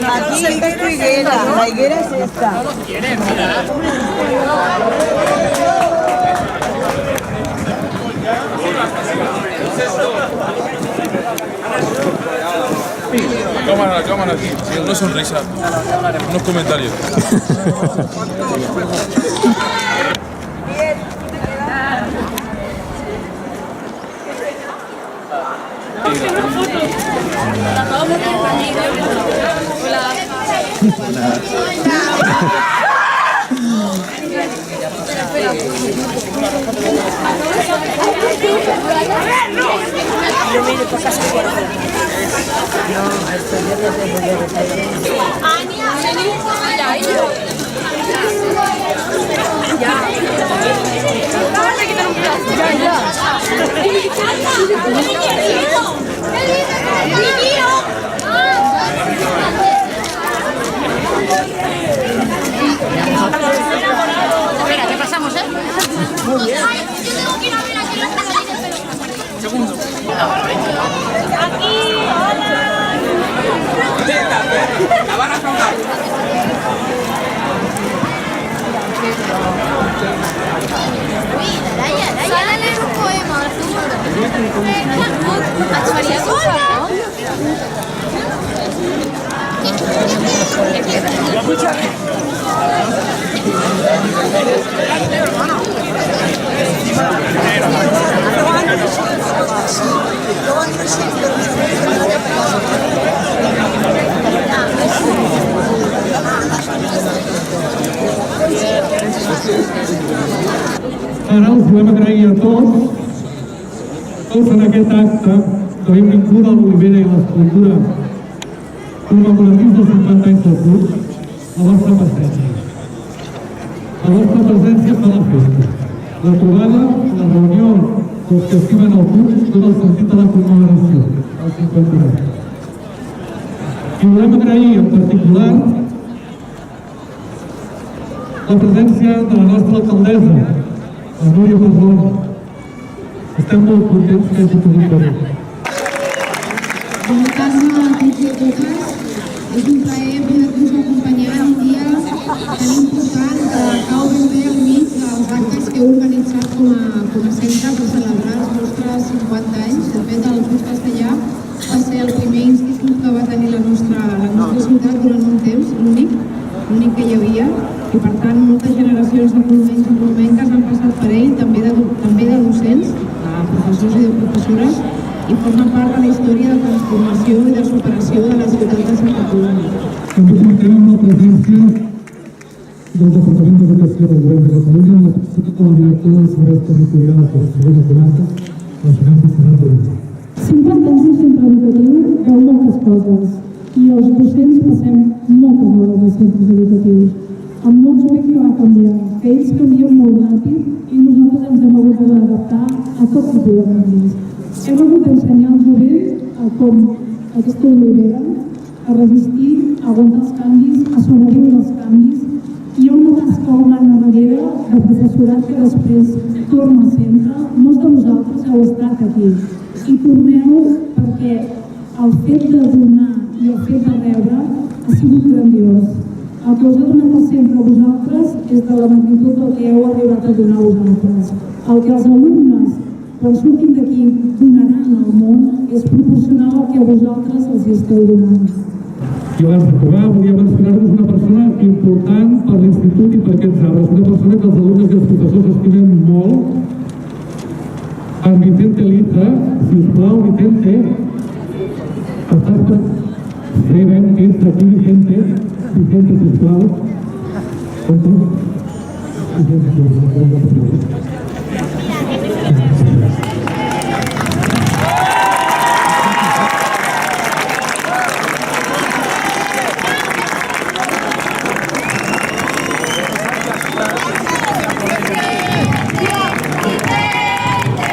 Aquí está tu higuera, la higuera es esta. Cámara aquí, sí, una sonrisa, unos comentarios. Espera, ¿qué pasamos, Muy bien. Segundo. Aquí, La van a contar. Sale a leer un poema, Arturo. Faria cosa, no? Ara us volem agrair a tots en aquest acte que hem vingut a l'Olivera i l'Escultura commemoratius dels 50 anys del club, la vostra presència. La vostra presència fa la festa. La trobada, la reunió dels que estimen el club, tot el sentit de la commemoració, el 50 anys. I volem agrair en particular la presència de la nostra alcaldessa, la Núria Pazón. Estem molt contents que hagi pogut venir. Bona tarda a tots i a totes. És un plaer poder-vos acompanyar un dia tan important que cau ben bé al mig dels actes que heu organitzat com a centre per celebrar els nostres 50 anys. De fet, el Club Castellà va ser el primer institut que va tenir la nostra ciutat durant un temps, l'únic que hi havia, i per tant moltes generacions de monuments i monumenques han passat per ell, també de docents, de professors i de professores, i forma part de la història de transformació i de superació de la ciutat de Santa Coloma. També comptem amb la presència del Departament d'Educació del Govern de Catalunya en la persona com a directora dels serveis territorials de la segona comarca, la senyora Ferran Rodríguez. 50 anys d'un centre educatiu veu moltes coses i els docents passem moltes hores als centres educatius. Amb molts joves que va canviar, que ells canvien molt ràpid i nosaltres ens hem hagut d'adaptar a tot tipus de canvis. Hem hagut d'ensenyar als joves a com aquesta olivera, a resistir, a aguantar els canvis, a sobreviure els canvis. Hi ha una tasca humana darrere de professorat que després torna sempre. Molts de vosaltres heu estat aquí i torneu perquè el fet de donar i el fet de rebre ha sigut grandiós. El que us ha donat sempre a vosaltres és de la magnitud del que heu arribat a donar a vosaltres. El que els alumnes, quan surtin d'aquí, donaran al món és proporcional al que a vosaltres els esteu donant. I abans d'acabar, volia mencionar-vos una persona important per l'institut i per aquests arbres, una persona que els alumnes i els professors estimen molt, en Vicente Liza. Sisplau, Vicente, estàs per... Sí, ven, que ets aquí, Vicente, sisplau.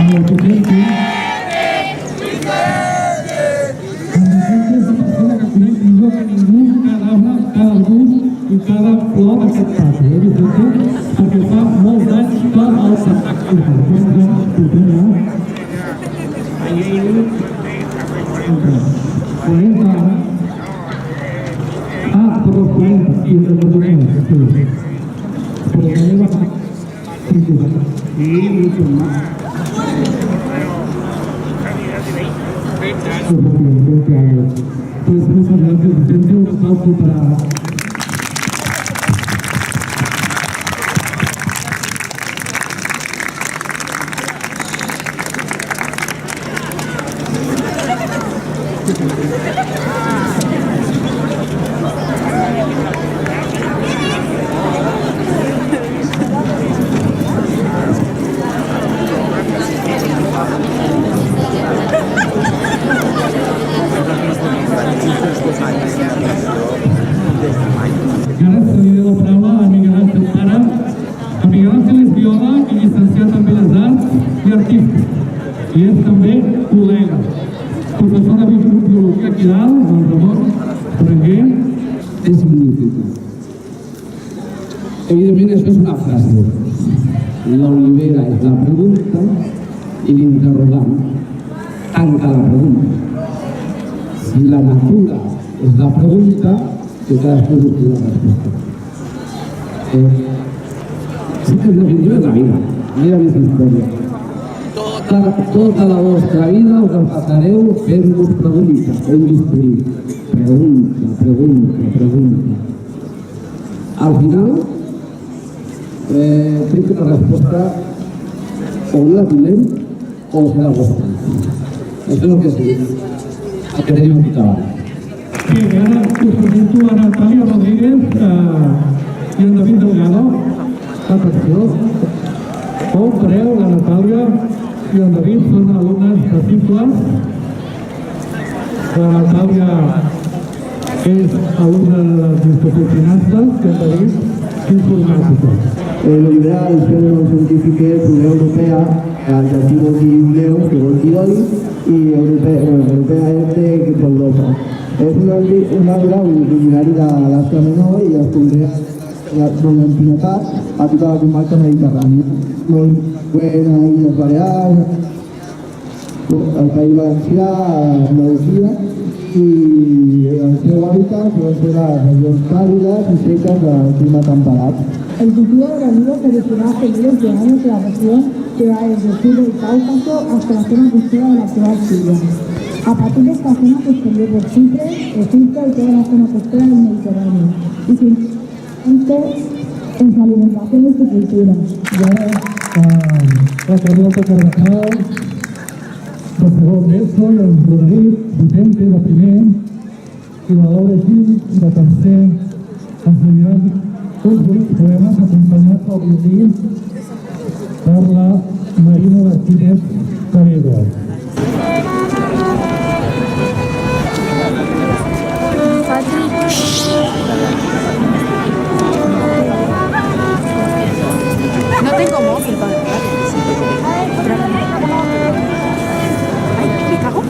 a los docentes. Igual que ningú, cada gust i cada flor d'aquest pati, perquè fa molts anys que el espectacle ahir 40 anys per los 40 i el documento sí. Pero me lleva y mucho más. Pues muchas gracias, Vicente. Un aplauso para... I és també col·lega, professor de biologia aquí dalt, el Ramon Berenguer. ¿Qué significa? Evidentemente esto es una frase. La olivera es la pregunta y el interrogante tanca la pregunta. Si la natura es la pregunta, que cadascú busca la respuesta. Sí que es lo que yo en la vida. Mira mi historia. Tota la vostra vida us passareu fent-vos preguntes, fent-vos pregunta. Al final, crec que la resposta o no la tindrem o serà vostra. Això és el que sí, el que tenim aquí davant. Sí, ara us presento a Natàlia Rodríguez i en David Delgado. Atenció. Com fareu la Natàlia i en David són alumnes de cicles. La Natàlia és alumna d'Administració i Finances i en David d'Informàtica. L'olivera és un científic d'Unió Europea, adjectiu vol dir Déu, que vol dir oli, i europea és d'Europa. És un arbre originari de l'Àsia Menor i es conrea l'Empinotat a tota la comarca mediterrània. Molt buena a Illes Balears, al País Valencià, a Andalusia, i el seu hàbitat poden ser les regions càlides i seques del clima temperat. El cultivo de granilo se originó hace miles de años en la región que va desde el sur del Cáucaso hasta la zona costera de la actual Siria. A partir de esta zona se extendió por Chipre, Egipto y toda la zona costera del Mediterráneo. Y en su alimentación y su cultura. La Carlota Carvajal, el segon d'ESO, el Roderic, Vicente, de primer, i la Laura Gil, de tercer, ens seguiran uns bonics poemes acompanyats pel violí per la Marina Martínez Caredo. No tengo móvil, padre. Ay, ¿me cago?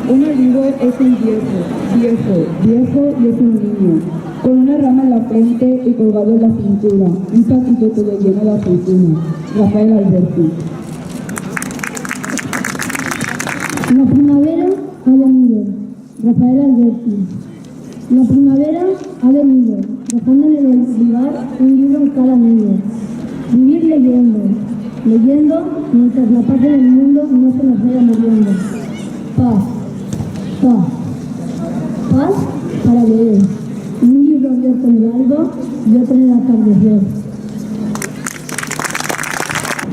Un olivo es un viejo y es un niño, con una rama en la frente y colgado en la cintura, un patito todo lleno de aceituna. Rafael Alberti. La primavera ha venido. Rafael Alberti. La primavera ha venido, dejando en el olivar un libro en cada nido. Vivir leyendo mientras la paz del mundo no se nos vaya muriendo. Paz. Ahora lees. Mi libro abierto en el alba, yo tener atardecer.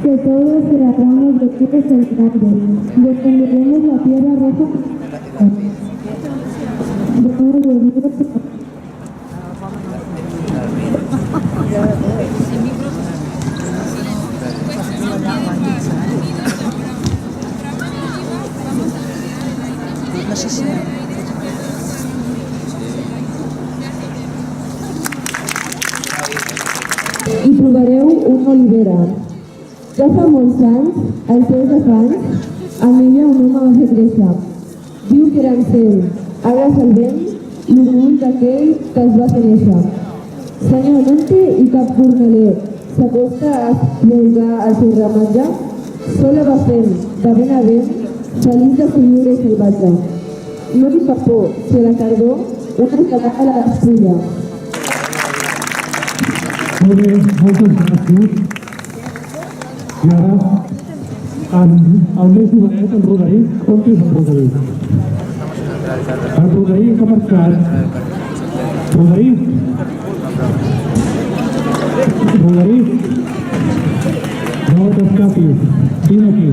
Que todo será ramos de frutos del campo. Descenderemos la tierra roja. No sé si... I trobareu una olivera. Ja fa molts anys, als seus afans, amb ella un home va fer créixer. Diu que era el cel, ara és el vent, l'orgull d'aquell que es va fer néixer. Senyor, no en té i cap jornaler s'acosta a escoltar el seu ramatge, sola va fent, de vent a vent, feliç de ser lliure i salvatge. No li fa por, si a la tardor una escalada la despulla. Molt bé, moltes gràcies. I ara, el més jovenet, en Roderic. On és en Roderic? En Roderic ha marcat. Roderic? Roderic? No t'escapis. Vine aquí.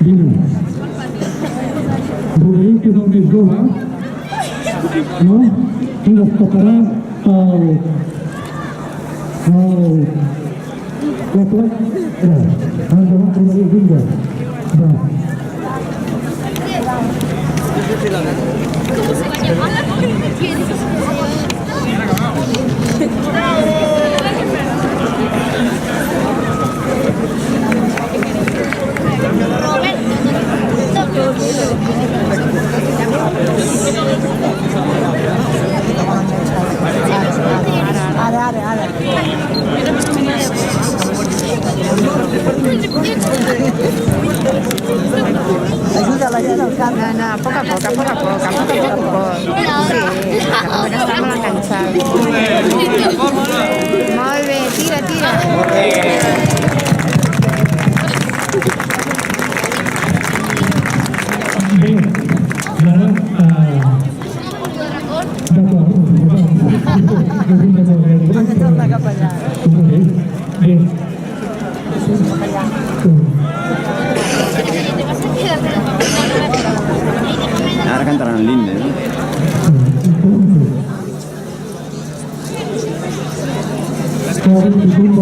Vine. Roderic és el més jove. No? I ens tocarà la placa. Endavant, Roderic, vinga. Va. Ara. Ajuda-la al cap. No, poco a poco. Sí, està molt enganxat. Molt bé, tira. Bé, i ara... D'acord. Torna cap allà. Bé. Ahora cantarán el Linde, ¿no? Todo el mundo